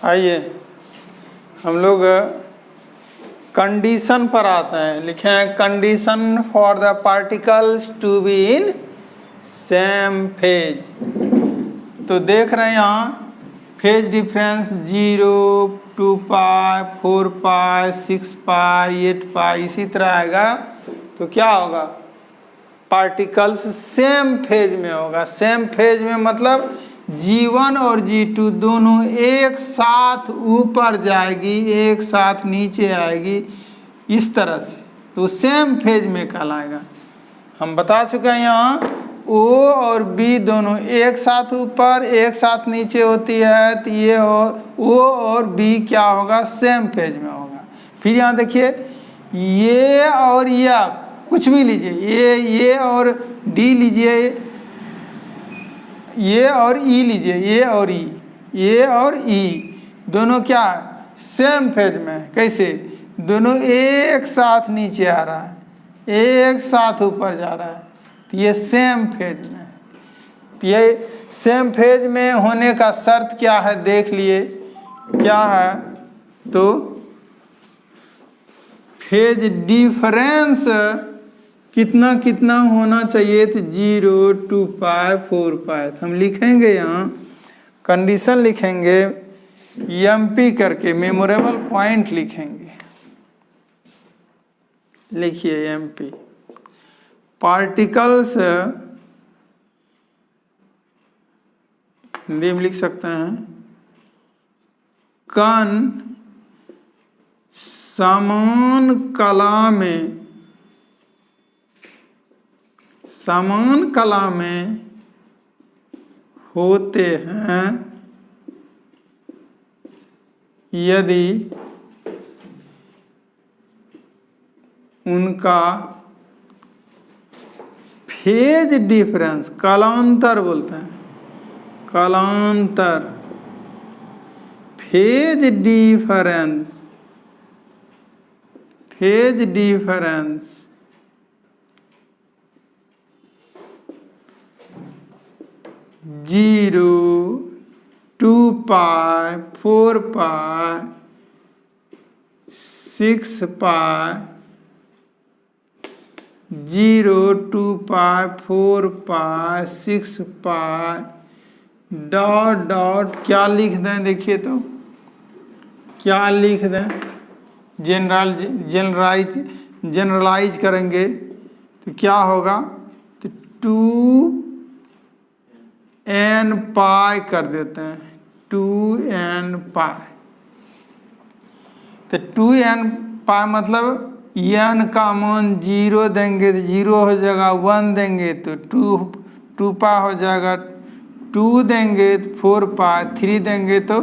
आइए हम लोग कंडीशन पर आते हैं। लिखे हैं condition for the particles to be in same phase. तो देख रहे हैं यहाँ फेज डिफरेंस 0, 2 पाई, 4 पाई, 6 पाई, 8 पाई इसी तरह आएगा। तो क्या होगा, पार्टिकल्स सेम फेज में होगा। सेम फेज में मतलब G1 और G2 दोनों एक साथ ऊपर जाएगी, एक साथ नीचे आएगी, इस तरह से, तो सेम फेज में कहलाएगा। हम बता चुके हैं यहाँ O और B दोनों एक साथ ऊपर एक साथ नीचे होती है, तो ये O और B क्या होगा, सेम फेज में होगा। फिर यहाँ देखिए ये और ये, कुछ भी लीजिए, ये और D लीजिए, ये और E लीजिए, ये और E दोनों क्या सेम फेज में है। कैसे, दोनों एक साथ नीचे आ रहा है, एक साथ ऊपर जा रहा है, तो ये सेम फेज में है। तो ये सेम फेज में होने का शर्त क्या है, देख लिए क्या है। तो फेज डिफरेंस कितना कितना होना चाहिए, तो 0, 2 पाई, 4 पाई। तो हम लिखेंगे यहाँ कंडीशन लिखेंगे MP करके, मेमोरेबल पॉइंट लिखेंगे। लिखिए MP पार्टिकल्स, हिंदी में लिख सकते हैं, कण समान कला में होते हैं यदि उनका फेज डिफरेंस, कालांतर बोलते हैं, कालांतर, फेज डिफरेंस 0, 2 पाई, 4 पाई, 6 पाई, 0, 2 पाई, 4 पाई, 6 पाई, डॉट डॉट क्या लिख दें, देखिए तो क्या लिख दें, जनरलाइज करेंगे तो क्या होगा, तो 2n पाई कर देते हैं, 2n पाई। तो 2n पाई मतलब n का मान 0 देंगे तो 0 हो जाएगा, 1 देंगे तो 2 पाई हो जाएगा, 2 देंगे तो 4 पाई, 3 देंगे तो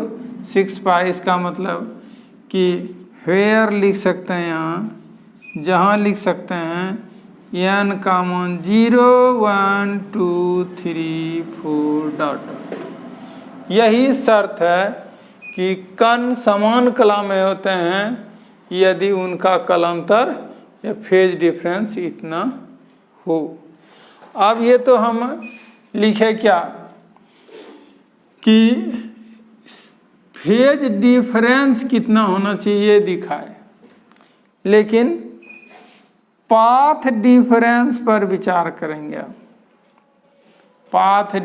6 पाई। इसका मतलब कि वेयर लिख सकते हैं, यहाँ जहाँ लिख सकते हैं n का मान 0, 1, 2, 3, 4 डॉट डॉट। यही शर्त है कि कण समान कला में होते हैं यदि उनका कलांतर या फेज डिफरेंस इतना हो। अब ये तो हम लिखे क्या कि फेज डिफरेंस कितना होना चाहिए दिखाए, लेकिन पाथ डिफरेंस पर विचार करेंगे। अब पाथ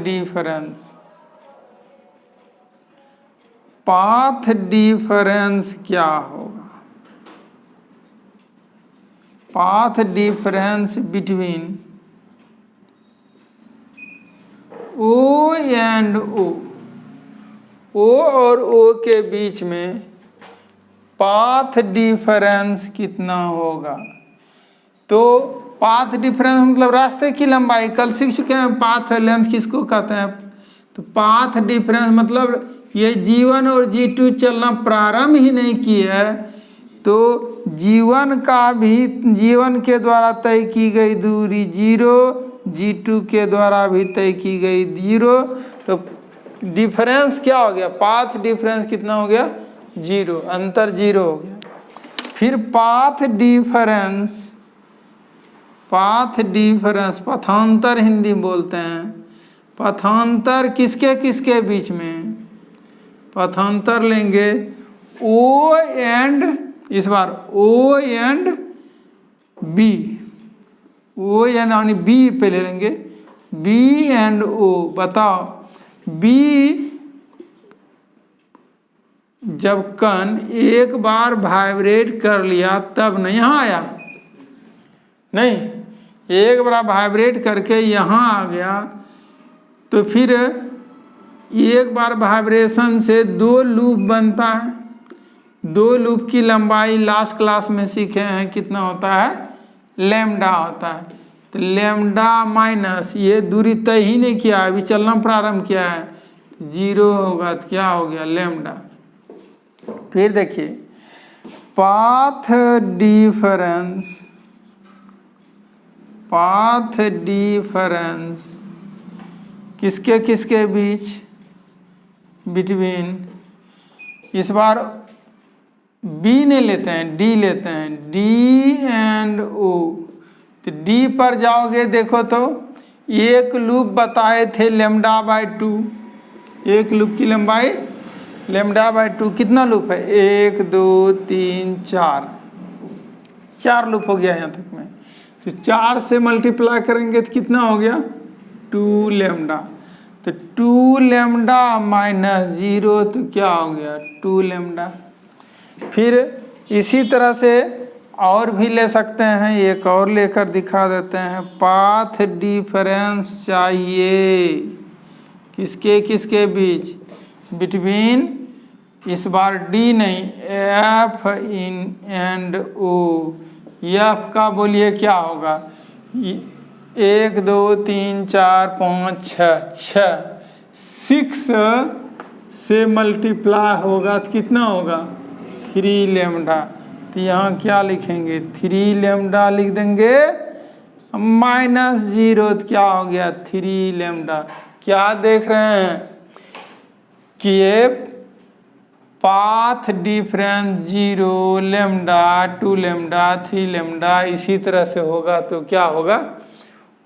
डिफरेंस क्या होगा, path difference between O and O और O के बीच में पाथ डिफरेंस कितना होगा। तो पाथ डिफरेंस मतलब रास्ते की लंबाई, कल सीख चुके हैं पाथ लेंथ किसको कहते हैं। तो पाथ डिफरेंस मतलब ये G1 और G2 चलना प्रारंभ ही नहीं किए है, तो G1 के द्वारा तय की गई दूरी 0, G2 के द्वारा भी तय की गई 0। तो डिफरेंस क्या हो गया, पाथ डिफरेंस कितना हो गया, 0, अंतर 0 हो गया। फिर पाथ डिफरेंस पथांतर हिंदी बोलते हैं, पथांतर किसके किसके बीच में? पथांतर लेंगे O एंड, इस बार O एंड B, O यानी B पहले लेंगे, B एंड O। बताओ B जब कण एक बार वाइब्रेट कर लिया तब नहीं यहाँ आया, नहीं, एक बार वाइब्रेट करके यहाँ आ गया, तो फिर एक बार वाइब्रेशन से 2 लूप बनता है। 2 लूप की लंबाई लास्ट क्लास में सीखे हैं कितना होता है, लैम्डा होता है। तो लैम्डा माइनस, ये दूरी तय ही नहीं किया, अभी चलना प्रारंभ किया है, 0 होगा तो क्या हो गया, लैम्डा। फिर देखिए पाथ डिफरेंस, पाथ डिफरेंस किसके किसके बीच, बिटवीन, इस बार B नहीं लेते हैं, D लेते हैं, D एंड O। तो D पर जाओगे, देखो तो एक लूप बताए थे λ/2, एक लूप की लंबाई λ/2, कितना लूप है, 1 2 3 4 लूप हो गया यहाँ तक में। तो 4 से मल्टीप्लाई करेंगे तो कितना हो गया, 2 लैम्डा। तो 2 लैम्डा माइनस 0 तो क्या हो गया, 2 लैम्डा। फिर इसी तरह से और भी ले सकते हैं, एक और लेकर दिखा देते हैं। पाथ डिफरेंस चाहिए किसके किसके बीच, बिटवीन, इस बार D नहीं, F in and O। F का बोलिए क्या होगा, 1 2 3 4 5 6, 6 से मल्टीप्लाई होगा तो कितना होगा, 3 लैम्डा। तो यहाँ क्या लिखेंगे, 3 लैम्डा लिख देंगे, माइनस 0 तो क्या हो गया, 3 लैम्डा। क्या देख रहे हैं कि ये path difference 0 lambda 2 lambda 3 lambda इसी तरह से होगा तो क्या होगा,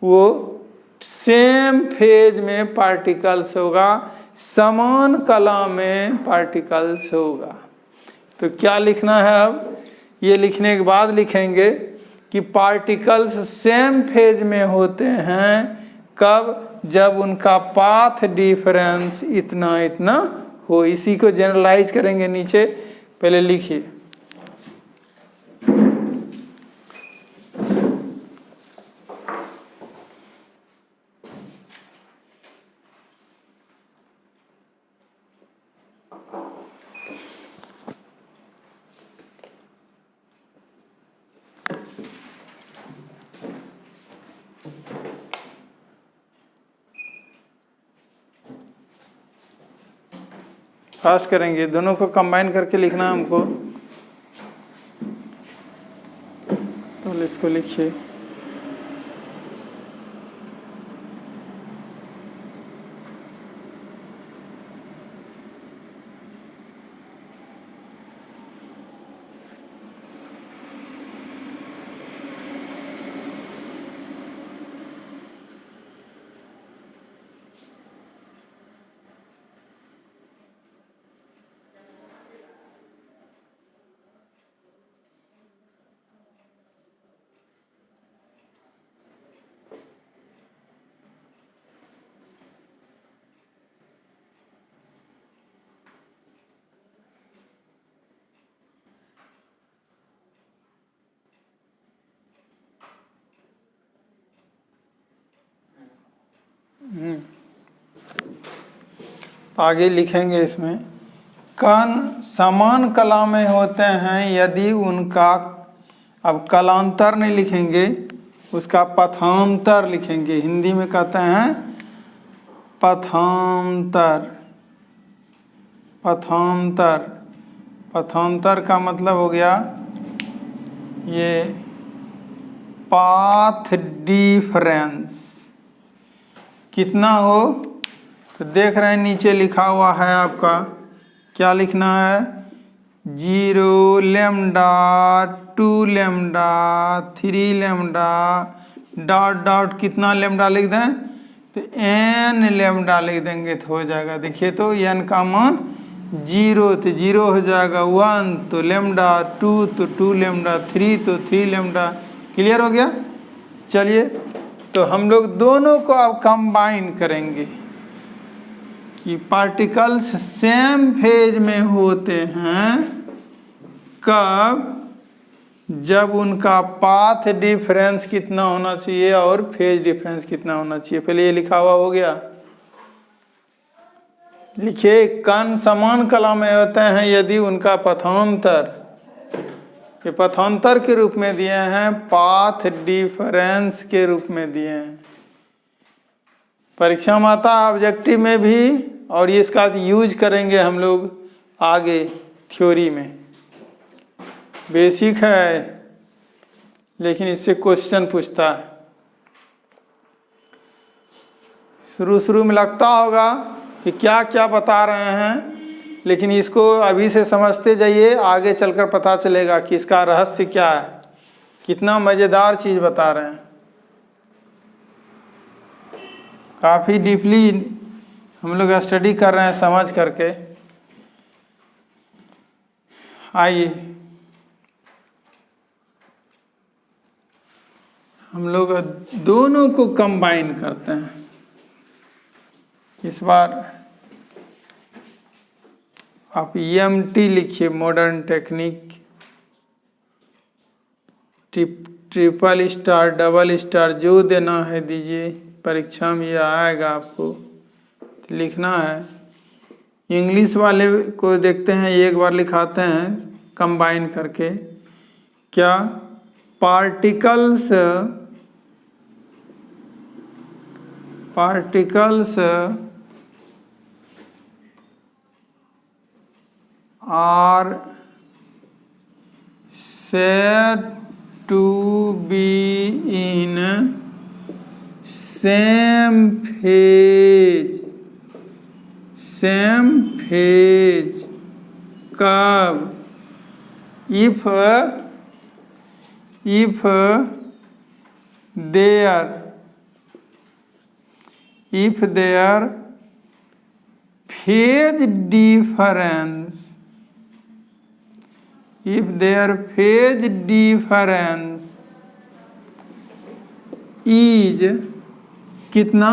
वो सेम फेज में पार्टिकल्स होगा, समान कला में पार्टिकल्स होगा। तो क्या लिखना है अब, ये लिखने के बाद लिखेंगे कि पार्टिकल्स सेम फेज में होते हैं कब, जब उनका पाथ डिफरेंस इतना इतना हो। इसी को जनरलाइज करेंगे नीचे, पहले लिखिए। फास्ट करेंगे, दोनों को कंबाइन करके लिखना है हमको। तो इसको लिखिए, आगे लिखेंगे इसमें, कण समान कला में होते हैं यदि उनका, अब कलांतर नहीं लिखेंगे, उसका पथांतर लिखेंगे। हिंदी में कहते हैं पथांतर। पथांतर, पथांतर का मतलब हो गया ये पाथ डिफरेंस कितना हो। तो देख रहे हैं नीचे लिखा हुआ है आपका, क्या लिखना है, 0 lambda 2 lambda 3 lambda dot dot कितना लैम्डा लिख दें, तो एन लेमडा लिख देंगे तो हो जाएगा। देखिए तो एन का मान 0 तो 0 हो जाएगा, 1 तो लेमडा, 2 तो 2 लेमडा, 3 तो 3 लेमडा। क्लियर हो गया। चलिए तो हम लोग दोनों को अब कंबाइन करेंगे कि पार्टिकल्स सेम फेज में होते हैं कब, जब उनका पाथ डिफरेंस कितना होना चाहिए और फेज डिफरेंस कितना होना चाहिए। पहले ये लिखा हुआ हो गया। लिखिए कण समान कला में होते हैं यदि उनका पथांतर, ये पथांतर के रूप में दिए हैं, पाथ डिफरेंस के रूप में दिए हैं। परीक्षा में आता ऑब्जेक्टिव में भी, और ये इसका यूज करेंगे हम लोग आगे थ्योरी में। बेसिक है लेकिन इससे क्वेश्चन पूछता है। शुरू में लगता होगा कि क्या क्या बता रहे हैं, लेकिन इसको अभी से समझते जाइए, आगे चलकर पता चलेगा कि इसका रहस्य क्या है, कितना मज़ेदार चीज़ बता रहे हैं। काफ़ी डीपली हम लोग स्टडी कर रहे हैं समझ करके। आइए हम लोग दोनों को कंबाइन करते हैं। इस बार आप EMT लिखिए, modern technique, triple star, double star, जो देना है दीजिए। परीक्षा में यह आएगा, आपको लिखना है। इंग्लिश वाले को देखते हैं, एक बार लिखाते हैं कंबाइन करके। क्या particles are said to be in same phase कब, if their phase difference is कितना,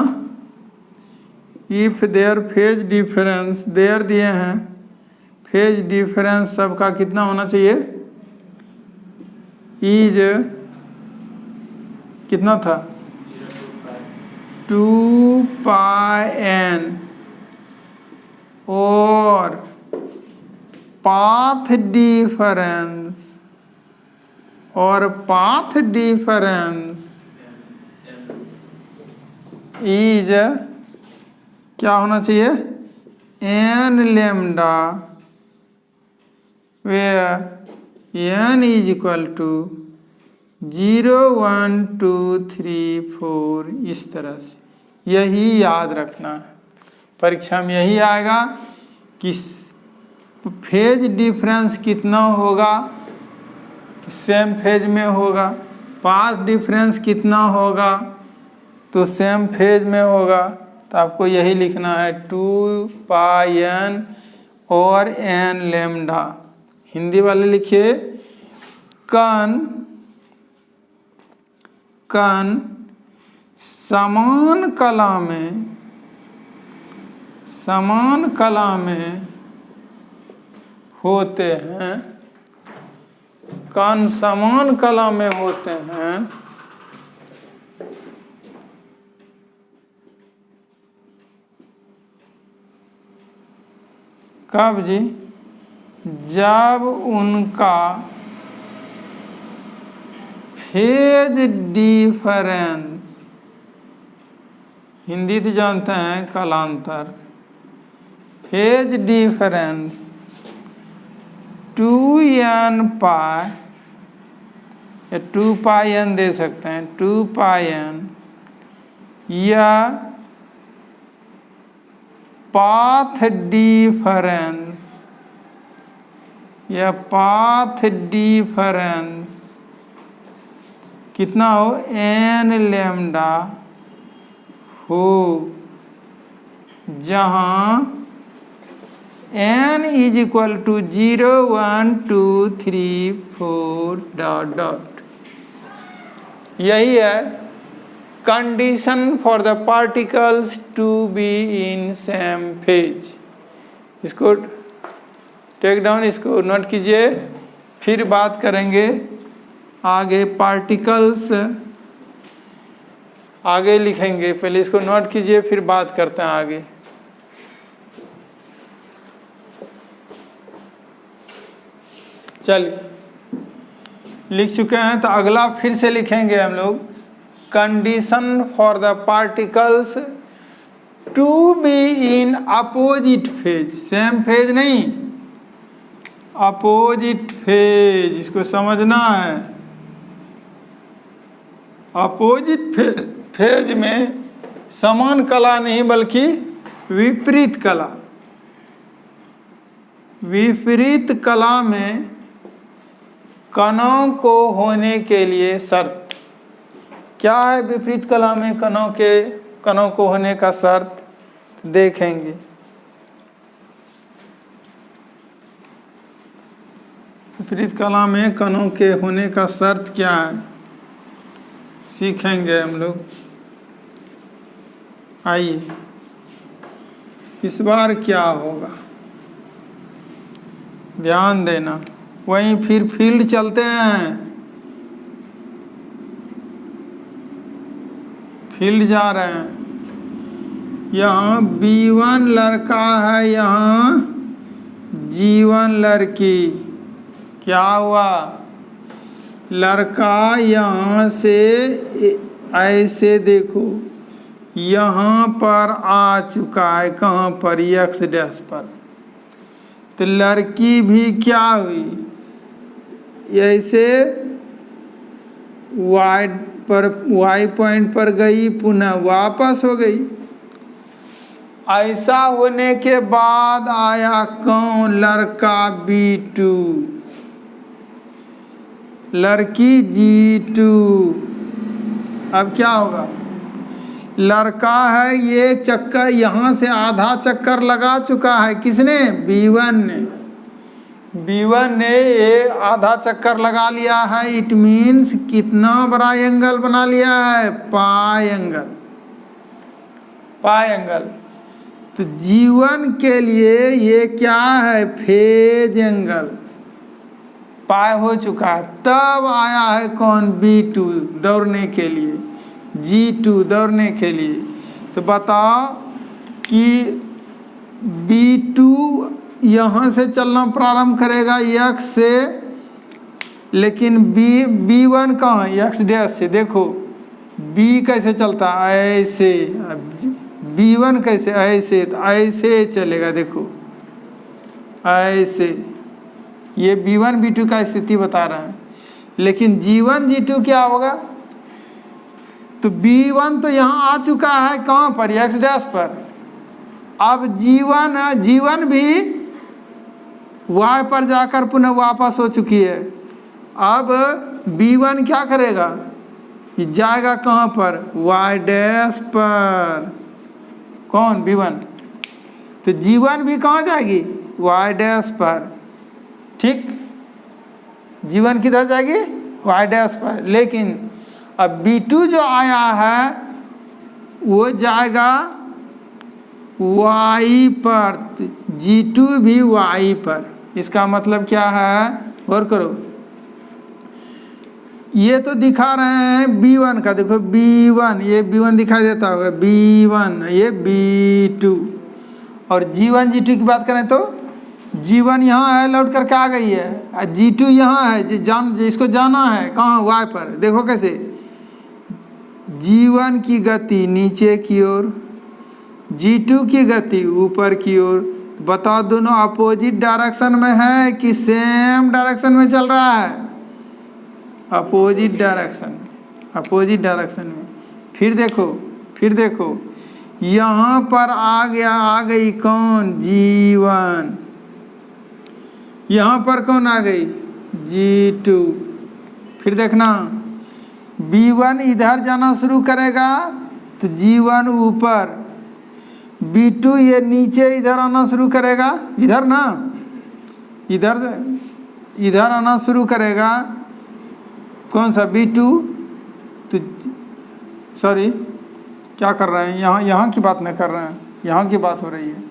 if their phase difference, there दिए हैं, फेज डिफरेंस सबका कितना होना चाहिए, इज कितना था 2 पाई n, और पाथ डिफरेंस इज क्या होना चाहिए, n lambda, where n is equal to 0 1 2 3 4। इस तरह से यही याद रखना है, परीक्षा में यही आएगा कि फेज डिफरेंस कितना होगा, सेम फेज में होगा। पाथ डिफरेंस कितना होगा तो सेम फेज में होगा। तो आपको यही लिखना है 2 पाई n और n लेमडा। हिंदी वाले लिखिए कण समान कला में होते हैं, कण समान कला में होते हैं कब जी, जब उनका फेज डिफरेंस, हिंदी तो जानते हैं कालांतर, फेज डिफरेंस 2n पाई या 2 पाई n दे सकते हैं, 2 पाई n, या पाथ डिफरेंस कितना हो n लेमडा हो जहाँ n is equal to 0 1 2 3 4 dot dot. यही है condition for the particles to be in same phase. इसको टेक डाउन, इसको नोट कीजिए, फिर बात करेंगे आगे पार्टिकल्स आगे लिखेंगे। पहले इसको नोट कीजिए, फिर बात करते हैं आगे। चलिए लिख चुके हैं, तो अगला फिर से लिखेंगे हम लोग, condition for the particles to be in opposite phase. Same phase नहीं, अपोजिट फेज, इसको समझना है। अपोजिट फेज में समान कला नहीं बल्कि विपरीत कला। विपरीत कला में कणों को होने के लिए शर्त क्या है? विपरीत कला में कणों को होने का शर्त देखेंगे। विपरीत कला में कणों के होने का शर्त क्या है, सीखेंगे हम लोग। आइए, इस बार क्या होगा ध्यान देना। वहीं फिर फील्ड चलते हैं, फील्ड जा रहे हैं। यहाँ B1 लड़का है, यहाँ G1 लड़की। क्या हुआ? लड़का यहाँ से ऐसे देखो यहाँ पर आ चुका है, कहाँ पर? x डैश पर। तो लड़की भी क्या हुई? ऐसे y पॉइंट पर गई, पुनः वापस हो गई। ऐसा होने के बाद आया कौन? लड़का B2, लड़की G2। अब क्या होगा? लड़का है, ये चक्कर यहाँ से आधा चक्कर लगा चुका है। किसने? B1 ने। B1 ने ये आधा चक्कर लगा लिया है। इट मीन्स कितना बड़ा एंगल बना लिया है? पाई एंगल। पाई एंगल। तो G1 के लिए ये क्या है? Phase angle. पाई हो चुका है। तब आया है कौन? B2 दौड़ने के लिए, G2 दौड़ने के लिए। तो बताओ कि B2 यहाँ से चलना प्रारंभ करेगा x से, लेकिन B1 कहाँ है? x डैश से। देखो B कैसे चलता है? ऐसे। B1 कैसे? ऐसे। तो ऐसे चलेगा, देखो ऐसे। ये B1 B2 का स्थिति बता रहा है। लेकिन G1 G2 क्या होगा? तो B1 तो यहाँ आ चुका है, कहाँ पर? x डैश पर। अब G1 भी y पर जाकर पुनः वापस हो चुकी है। अब B1 क्या करेगा? जाएगा कहाँ पर? y डैश पर। कौन? B1। तो G1 भी कहाँ जाएगी? y डैश पर। ठीक, G1 किधर जाएगी? y डैश पर। लेकिन अब B2 जो आया है वो जाएगा y पर, G2 भी y पर। इसका मतलब क्या है? गौर करो, ये तो दिखा रहे हैं B1 का। देखो B1, ये B1 दिखाई देता होगा, B1, ये B2। और G1 G2 की बात करें तो G1 यहाँ है, लौट करके आ गई है। और G2 यहाँ है, इसको जाना है कहाँ? y पर। देखो कैसे G1 की गति नीचे की ओर, G2 की गति ऊपर की ओर। बताओ दोनों अपोजिट डायरेक्शन में है कि सेम डायरेक्शन में चल रहा है? अपोजिट डायरेक्शन, अपोजिट डायरेक्शन में। फिर देखो यहाँ पर आ गई कौन? G1। यहाँ पर कौन आ गई? G2। फिर देखना B1 इधर जाना शुरू करेगा तो G1 ऊपर, B2 ये नीचे इधर आना शुरू करेगा, इधर ना, इधर आना शुरू करेगा। कौन सा B2? तो सॉरी क्या कर रहे हैं, यहाँ की बात नहीं कर रहे हैं, यहाँ की बात हो रही है।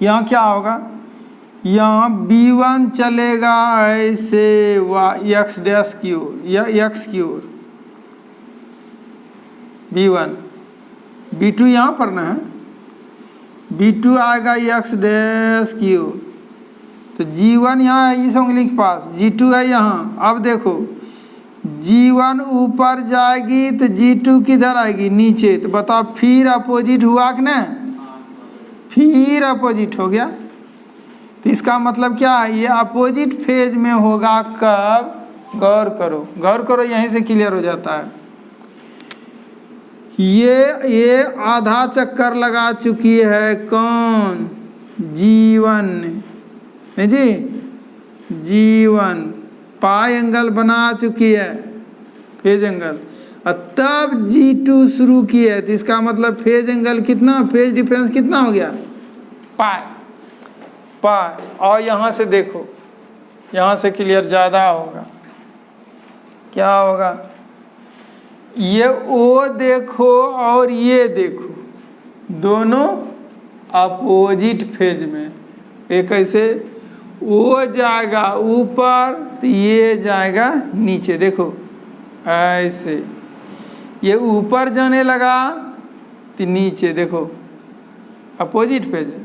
यहाँ क्या होगा, यहाँ B1 चलेगा ऐसे x डैश की ओर या x की ओर, B1, B2 यहाँ पर ना है, B2 आएगा x डैश की ओर। तो G1 यहाँ है इस उंगली के पास, G2 है यहाँ। अब देखो G1 ऊपर जाएगी तो G2 किधर आएगी, नीचे। तो बताओ फिर अपोजिट हुआ कि नहीं, फिर अपोजिट हो गया। तो इसका मतलब क्या है, ये अपोजिट फेज में होगा कब, गौर करो, यहीं से क्लियर हो जाता है। ये आधा चक्कर लगा चुकी है कौन, G1 है जी, G1 पाई एंगल बना चुकी है, फेज एंगल, और तब G2 शुरू की है। तो इसका मतलब फेज एंगल कितना, फेज डिफरेंस कितना हो गया, पाई। और यहाँ से देखो, यहाँ से क्लियर ज़्यादा होगा, क्या होगा, ये O देखो और ये देखो, दोनों अपोजिट फेज में। एक ऐसे O जाएगा ऊपर तो ये जाएगा नीचे, देखो ऐसे, ये ऊपर जाने लगा तो नीचे, देखो अपोजिट फेज है।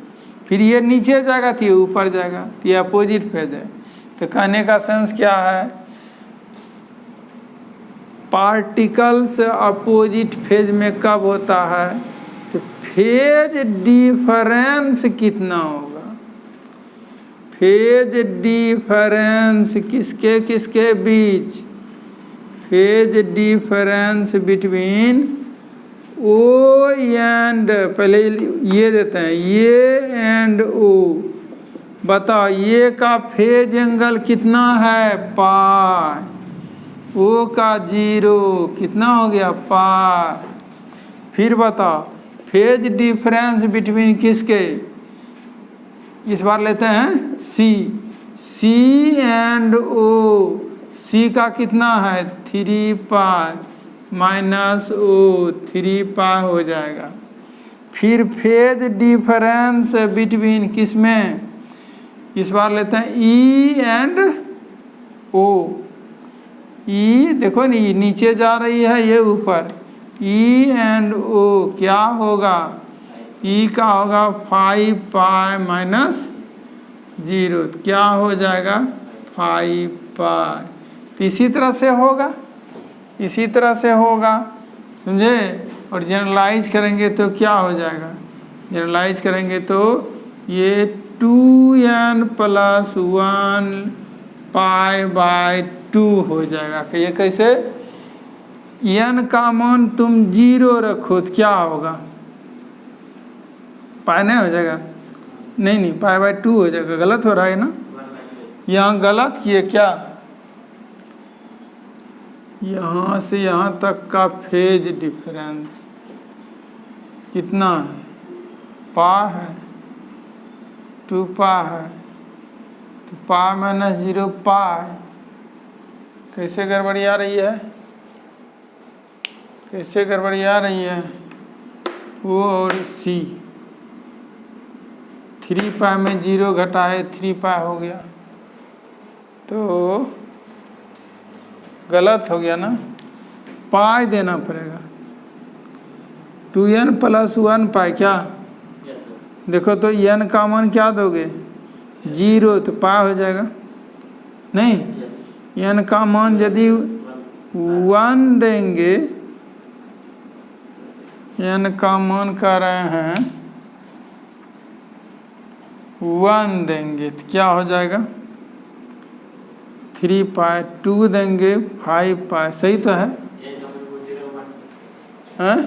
फिर ये नीचे जाएगा तो ये ऊपर जाएगा, तो ये अपोजिट फेज है। तो कहने का सेंस क्या है, पार्टिकल्स अपोजिट फेज में कब होता है, तो फेज डिफरेंस कितना होगा, फेज डिफरेंस किसके किसके बीच, phase difference between O and, पहले ये देते हैं, ये एंड O। बताओ ये का फेज एंगल कितना है, पाई, O का 0 कितना हो गया, पाई। फिर बताओ फेज डिफरेंस बिटवीन किसके, इस बार लेते हैं C एंड O, C का कितना है 3 पाई माइनस O, 3 पाई हो जाएगा। फिर फेज डिफरेंस बिटवीन किस में, इस बार लेते हैं E एंड O। E देखो नहीं, नीचे जा रही है, ये ऊपर, E एंड O क्या होगा, E का होगा 5 पाई माइनस 0, क्या हो जाएगा 5 पाई। तो इसी तरह से होगा, इसी तरह से होगा, समझे। और जनरलाइज करेंगे तो क्या हो जाएगा, जनरलाइज करेंगे तो ये 2n + 1 पाई/2 हो जाएगा। कि ये कैसे, n का मान तुम 0 रखो तो क्या होगा, पाई नहीं हो जाएगा, नहीं पाई/2 हो जाएगा। गलत हो रहा है ना, यहाँ गलत किए क्या, यहाँ से यहाँ तक का फेज डिफरेंस कितना है, पाई है, 2 पाई है, तो पाई - 0 पाई। कैसे गड़बड़ी आ रही है, कैसे गड़बड़ी आ रही है, O और C, 3 पाई में 0 घटाए 3 पाई हो गया, तो गलत हो गया ना, पाई देना पड़ेगा। 2n + 1 पाई क्या, देखो तो n का मान क्या दोगे 0, तो पाई हो जाएगा। नहीं, n का मान यदि 1 देंगे, n का मान कर रहे हैं 1 देंगे तो क्या हो जाएगा 3 पाई, 2 देंगे 5 पाई, सही तो है, हैं?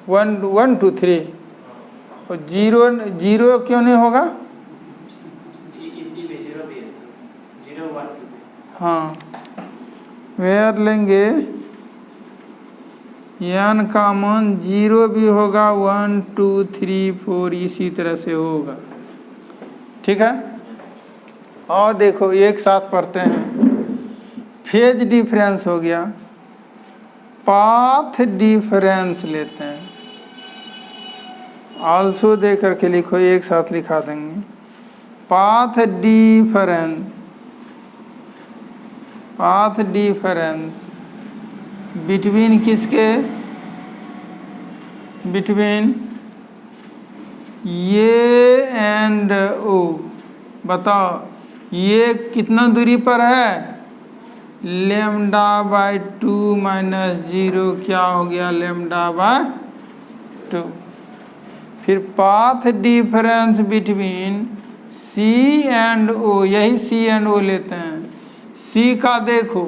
1 2 3 और 0 क्यों नहीं होगा, हाँ वेयर लेंगे n का मान 0 भी होगा, 1 2 3 4 इसी तरह से होगा। ठीक है, और देखो एक साथ पढ़ते हैं। फेज डिफरेंस हो गया, पाथ डिफरेंस लेते हैं, आल्सो दे करके लिखो, एक साथ लिखा देंगे। पाथ डिफरेंस बिटवीन किसके, बिटवीन ये एंड ओ। बताओ ये कितना दूरी पर है, लेमडा बाई 2 माइनस 0 क्या हो गया, लेमडा बाई 2। फिर path difference between C and O, यही सी एंड ओ लेते हैं। सी का देखो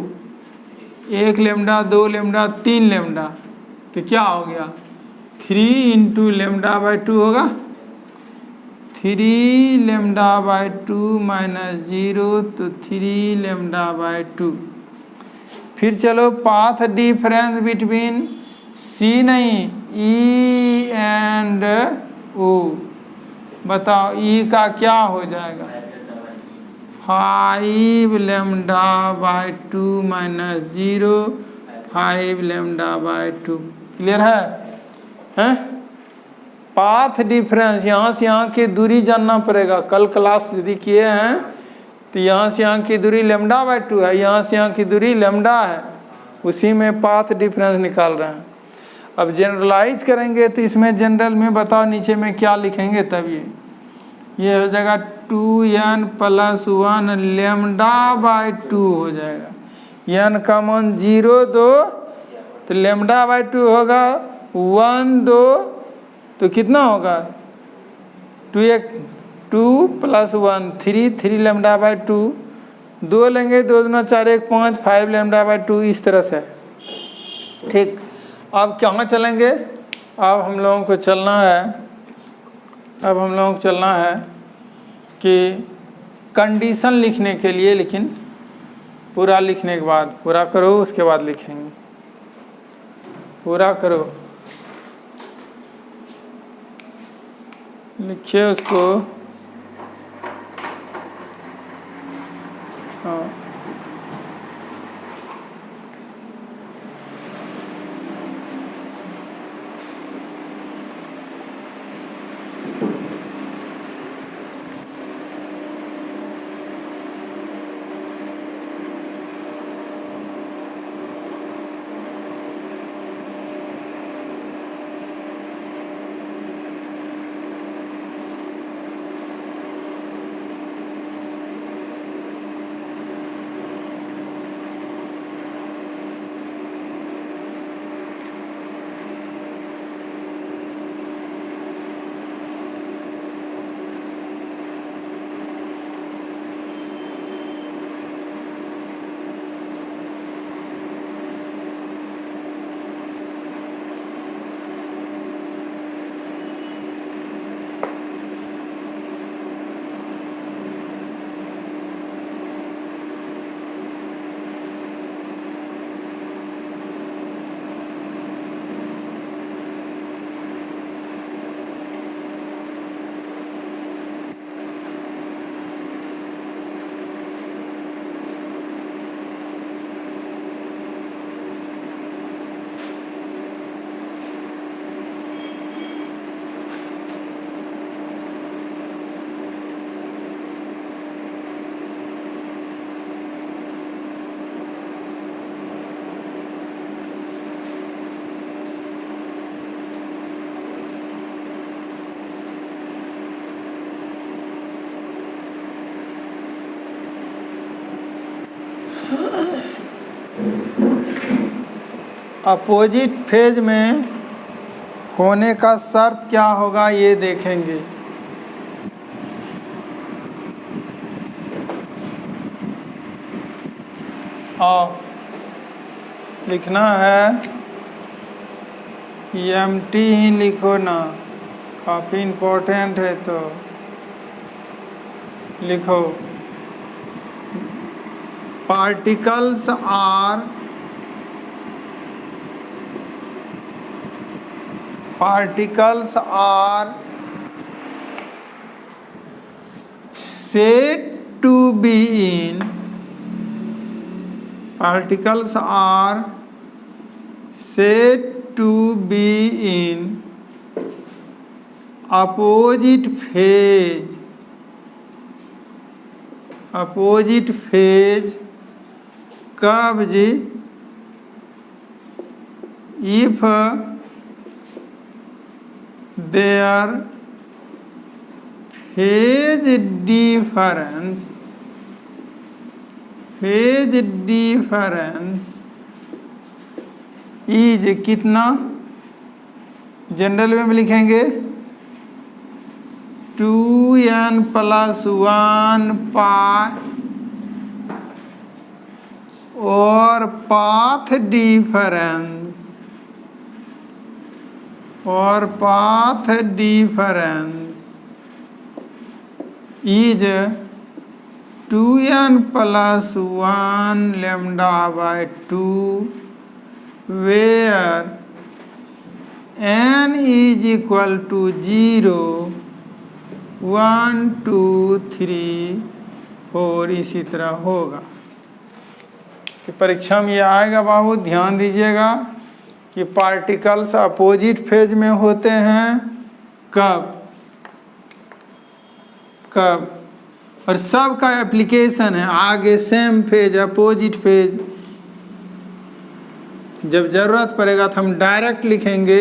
1 लेमडा 2 लेमडा 3 लेमडा, तो क्या हो गया 3 इंटू लेमडा बाई 2 होगा, 3 लेमडा बाई 2 माइनस 0 तो 3 लेमडा बाई 2। फिर चलो पाथ डिफरेंस बिटवीन सी नहीं ई एंड ओ, बताओ ई का क्या हो जाएगा, 5 lambda by 2 minus 0, 5 lambda by 2। Clear है, हैं? पाथ डिफरेंस, यहाँ से यहाँ की दूरी जानना पड़ेगा। कल क्लास यदि किए हैं तो यहाँ से यहाँ की दूरी लेमडा बाई 2 है, यहाँ से यहाँ की दूरी लेमडा है, उसी में पाथ डिफरेंस निकाल रहे हैं। अब जनरलाइज करेंगे तो इसमें जनरल में बताओ नीचे में क्या लिखेंगे, तब ये हो जाएगा 2n प्लस 1 लेमडा बाई 2 हो जाएगा। n का मान 0 2 तो लेमडा बाई 2 होगा, 1 2 तो कितना होगा 2 प्लस 1 3 लेमडा बाई 2, 2 लेंगे 2 दूना 4 1 5 5 लेमडा बाई 2, इस तरह से। ठीक, अब कहाँ चलेंगे, अब हम लोगों को चलना है, कि कंडीशन लिखने के लिए, लेकिन पूरा लिखने के बाद, पूरा करो उसके बाद लिखेंगे, पूरा करो, लिखिए उसको। हाँ, अपोजिट फेज में होने का शर्त क्या होगा ये देखेंगे। और लिखना है EMT ही लिखो ना, काफ़ी इम्पोर्टेंट है, तो लिखो particles are particles are said to be in particles are said to be in opposite phase कब जी if their phase difference is कितना, जनरल में लिखेंगे 2n + 1 पाई और path difference is 2n + 1 λ/2 where n is equal to 0 1 2 3 4 इसी तरह होगा। कि परीक्षा में ये आएगा बाबू, ध्यान दीजिएगा कि पार्टिकल्स अपोजिट फेज में होते हैं कब और सब का एप्लीकेशन है आगे सेम फेज अपोजिट फेज। जब ज़रूरत पड़ेगा तो हम डायरेक्ट लिखेंगे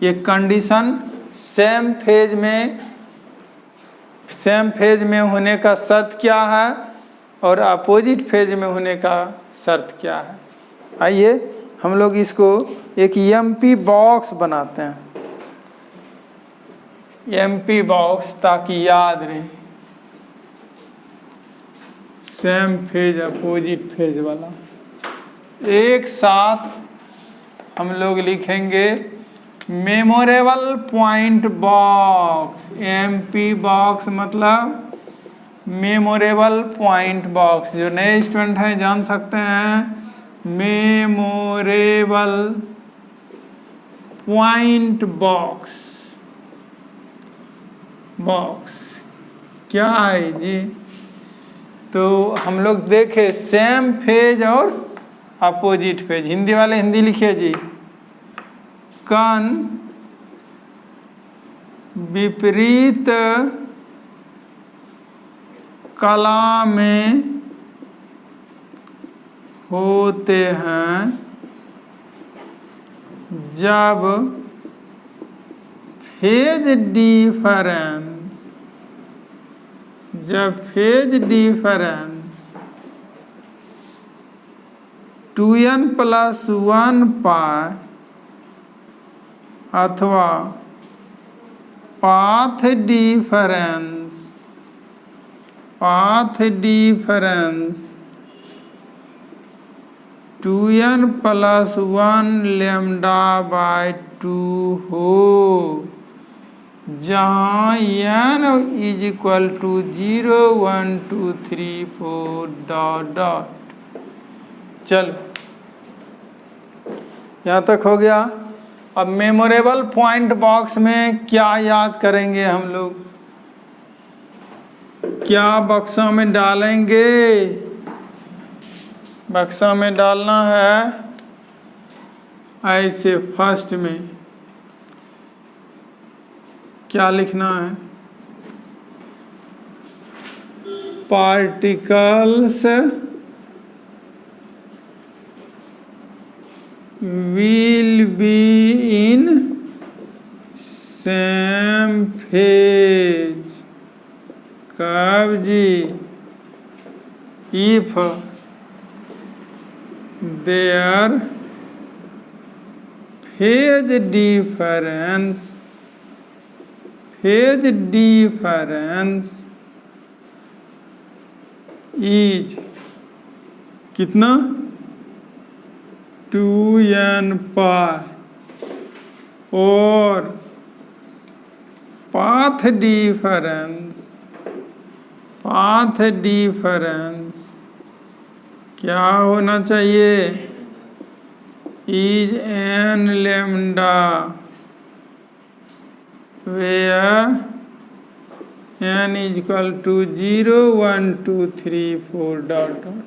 ये कंडीशन सेम फेज में होने का शर्त क्या है और अपोजिट फेज में होने का शर्त क्या है। आइए हम लोग इसको एक एमपी बॉक्स बनाते हैं, एमपी बॉक्स, ताकि याद रहे सेम फेज अपोजिट फेज वाला। एक साथ हम लोग लिखेंगे memorable point box. MP box मतलब मेमोरेबल पॉइंट बॉक्स। जो नए स्टूडेंट हैं जान सकते हैं मेमोरेबल पॉइंट बॉक्स क्या है जी। तो हम लोग देखे सेम फेज और अपोजिट फेज। हिंदी वाले हिंदी लिखिए जी। कण विपरीत कला में होते हैं जब फेज डिफरेंस 2n + 1 पाई अथवा पाथ डिफरेंस 2n + 1 λ/2 हो, जहाँ n is equal to 0 1 2 3 4 ... चलो यहाँ तक हो गया। अब मेमोरेबल पॉइंट बॉक्स में क्या याद करेंगे हम लोग, क्या बक्सा में डालेंगे। बक्सा में डालना है ऐसे, फर्स्ट में क्या लिखना है, particles will be in same phase कब जी, if their phase difference is कितना 2n पाई और पाथ डिफरेंस क्या होना चाहिए, is n λ where n is equal to 0 1 2 3 4 dot dot.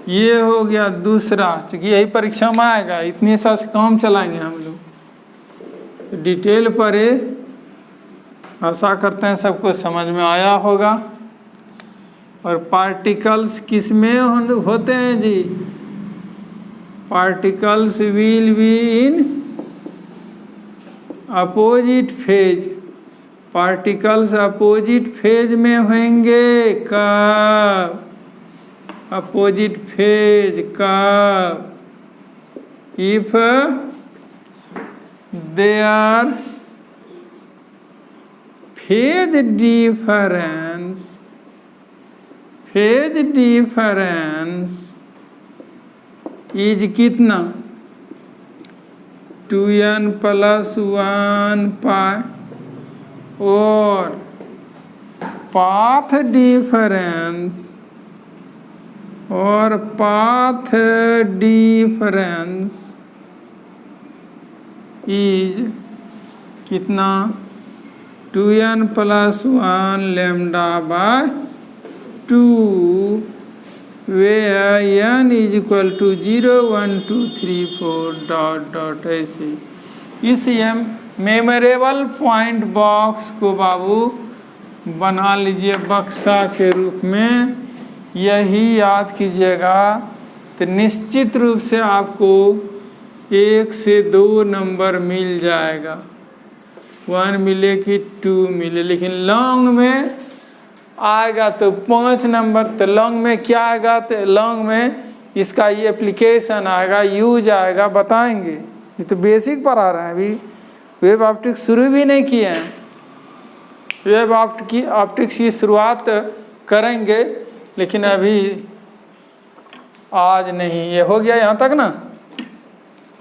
ये हो गया दूसरा, क्योंकि यही परीक्षा में आएगा, इतने सा से काम चलाएंगे हम लोग। डिटेल पढ़े, आशा करते हैं सबको समझ में आया होगा। और पार्टिकल्स किस में होते हैं जी? Particles will be in opposite phase. Particles opposite phase में होंगे कब? अपोजिट फेज कब? If their phase difference is कितना? 2n + 1 पाई, और पाथ डिफरेंस इज कितना? 2n + 1 lambda by 2 where n is equal to 0 1 2 3 4 dot dot ऐसे। इस मेमोरेबल पॉइंट बॉक्स को बाबू बना लीजिए बक्सा के रूप में, यही याद कीजिएगा। तो निश्चित रूप से आपको 1 से 2 नंबर मिल जाएगा, 1 मिले कि 2 मिले, लेकिन लॉन्ग में आएगा तो 5 नंबर। तो लॉन्ग में क्या आएगा? तो लॉन्ग में इसका ये एप्लीकेशन आएगा, यूज आएगा, बताएंगे। ये तो बेसिक पढ़ा रहे हैं, अभी वेब ऑप्टिक्स शुरू भी नहीं किए हैं। वेब ऑप्टिक्स की शुरुआत करेंगे, लेकिन अभी आज नहीं। ये हो गया यहाँ तक ना।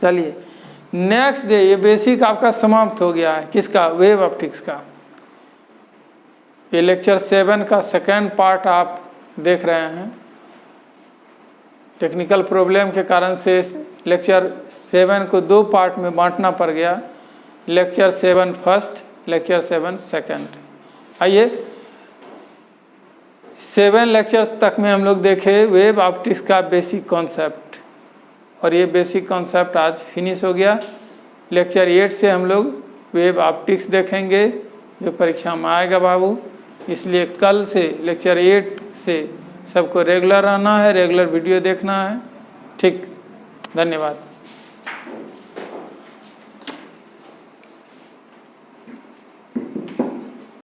चलिए नेक्स्ट डे ये बेसिक आपका समाप्त हो गया है। किसका? वेब ऑप्टिक्स का। ये लेक्चर 7 का सेकेंड पार्ट आप देख रहे हैं। टेक्निकल प्रॉब्लम के कारण से लेक्चर 7 को 2 पार्ट में बांटना पड़ गया। Lecture 7 first, lecture 7 second. आइए 7 लेक्चर तक में हम लोग देखे वेब ऑप्टिक्स का बेसिक कॉन्सेप्ट, और ये बेसिक कॉन्सेप्ट आज फिनिश हो गया। लेक्चर 8 से हम लोग वेब ऑप्टिक्स देखेंगे, जो परीक्षा में आएगा बाबू। इसलिए कल से लेक्चर 8 से सबको रेगुलर आना है, रेगुलर वीडियो देखना है। ठीक, धन्यवाद।